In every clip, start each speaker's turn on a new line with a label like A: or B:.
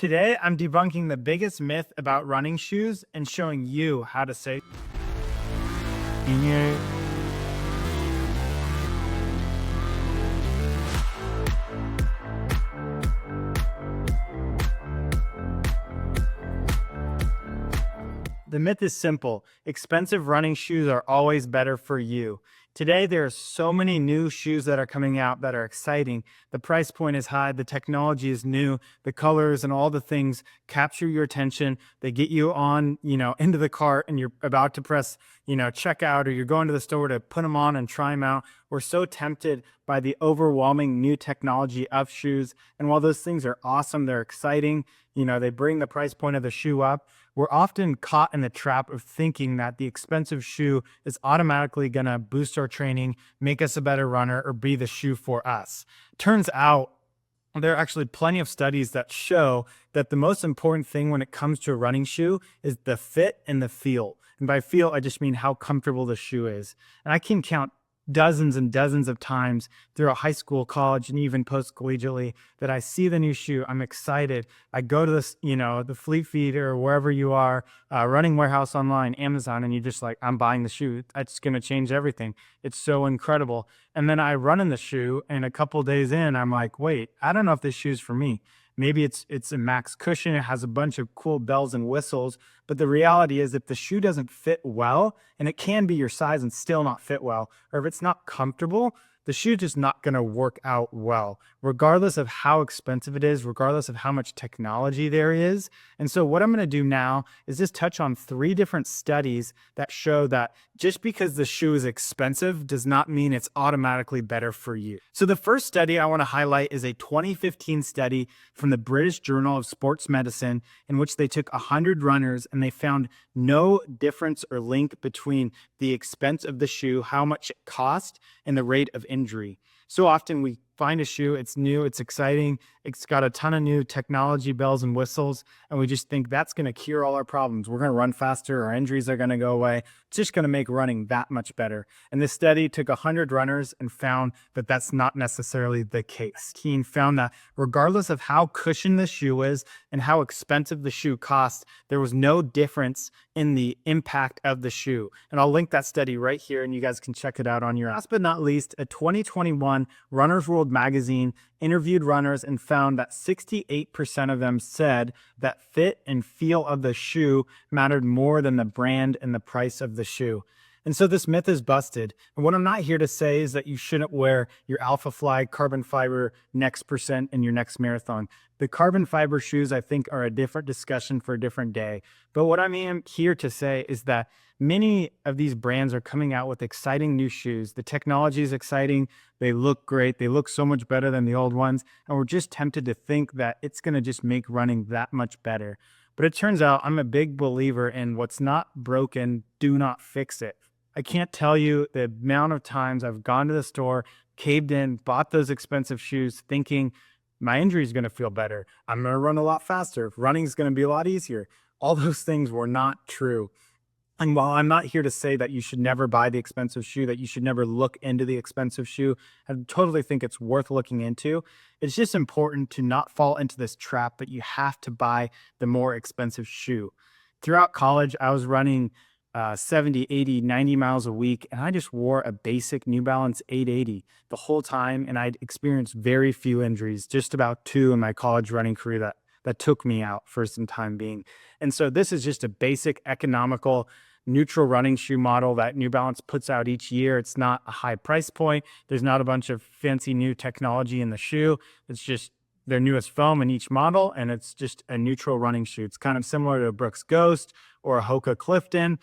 A: Today, I'm debunking the biggest myth about running shoes and showing you how to save. The myth is simple. Expensive running shoes are always better for you. Today, there are so many new shoes that are coming out that are exciting. The price point is high, the technology is new, the colors and all the things capture your attention. They get you on, into the cart and you're about to press, checkout, or you're going to the store to put them on and try them out. We're so tempted by the overwhelming new technology of shoes. And while those things are awesome, they're exciting, they bring the price point of the shoe up. We're often caught in the trap of thinking that the expensive shoe is automatically going to boost our training, make us a better runner, or be the shoe for us. Turns out there are actually plenty of studies that show that the most important thing when it comes to a running shoe is the fit and the feel. And by feel, I just mean how comfortable the shoe is. And I can count dozens and dozens of times throughout high school, college, and even post-collegiately that I see the new shoe. I'm excited. I go to this, the Fleet Feet or wherever you are, Running Warehouse online, Amazon, and you're just like, I'm buying the shoe. That's going to change everything. It's so incredible. And then I run in the shoe, and a couple days in, I'm like, wait, I don't know if this shoe's for me. Maybe it's a max cushion. It has a bunch of cool bells and whistles. But the reality is if the shoe doesn't fit well, and it can be your size and still not fit well, or if it's not comfortable, the shoe's just not going to work out well, regardless of how expensive it is, regardless of how much technology there is. And so what I'm going to do now is just touch on 3 different studies that show that just because the shoe is expensive does not mean it's automatically better for you. So the first study I want to highlight is a 2015 study from the British Journal of Sports Medicine, in which they took 100 runners and they found no difference or link between the expense of the shoe, how much it cost, and the rate of injury. So often we find a shoe, it's new, it's exciting, it's got a ton of new technology, bells and whistles, and we just think that's going to cure all our problems. We're going to run faster, our injuries are going to go away. It's just going to make running that much better. And this study took 100 runners and found that that's not necessarily the case. He found that regardless of how cushioned the shoe is and how expensive the shoe costs, there was no difference in the impact of the shoe. And I'll link that study right here and you guys can check it out on your app. Last but not least, a 2021 Runner's World magazine interviewed runners and found that 68% of them said that fit and feel of the shoe mattered more than the brand and the price of the shoe. And so this myth is busted. And what I'm not here to say is that you shouldn't wear your Alpha Fly carbon fiber next percent in your next marathon. The carbon fiber shoes, I think, are a different discussion for a different day. But what I am here to say is that many of these brands are coming out with exciting new shoes. The technology is exciting. They look great. They look so much better than the old ones. And we're just tempted to think that it's going to just make running that much better. But it turns out I'm a big believer in what's not broken, do not fix it. I can't tell you the amount of times I've gone to the store, caved in, bought those expensive shoes thinking my injury is going to feel better. I'm going to run a lot faster. Running is going to be a lot easier. All those things were not true. And while I'm not here to say that you should never buy the expensive shoe, that you should never look into the expensive shoe, I totally think it's worth looking into. It's just important to not fall into this trap that you have to buy the more expensive shoe. Throughout college, I was running 70, 80, 90 miles a week. And I just wore a basic New Balance 880 the whole time. And I'd experienced very few injuries, just about 2 in my college running career that took me out for some time being. And so this is just a basic, economical, neutral running shoe model that New Balance puts out each year. It's not a high price point. There's not a bunch of fancy new technology in the shoe. It's just their newest foam in each model, and it's just a neutral running shoe. It's kind of similar to a Brooks Ghost or a Hoka Clifton.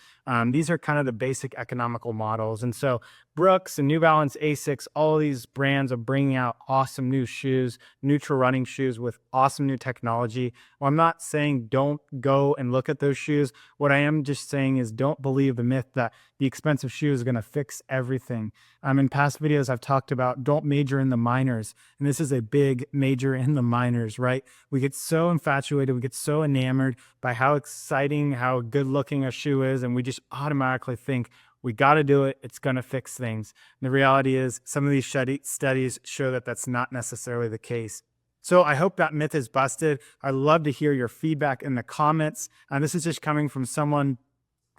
A: These are kind of the basic economical models. And so Brooks and New Balance, Asics, all of these brands are bringing out awesome new shoes, neutral running shoes with awesome new technology. Well, I'm not saying don't go and look at those shoes. What I am just saying is don't believe the myth that the expensive shoe is going to fix everything. In past videos, I've talked about don't major in the minors. And this is a big major in the minors, right? We get so infatuated, we get so enamored by how exciting, how good looking a shoe is. And we just automatically think, we got to do it. It's going to fix things. And the reality is some of these studies show that that's not necessarily the case. So I hope that myth is busted. I'd love to hear your feedback in the comments. This is just coming from someone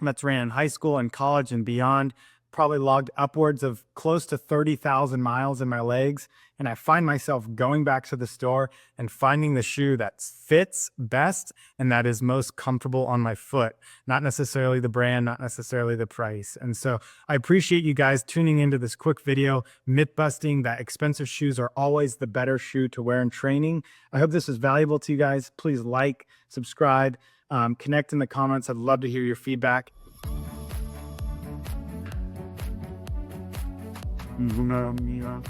A: that's ran in high school and college and beyond, probably logged upwards of close to 30,000 miles in my legs. And I find myself going back to the store and finding the shoe that fits best and that is most comfortable on my foot, not necessarily the brand, not necessarily the price. And so I appreciate you guys tuning into this quick video, myth busting that expensive shoes are always the better shoe to wear in training. I hope this is valuable to you guys. Please like, subscribe, connect in the comments. I'd love to hear your feedback.
B: Mira.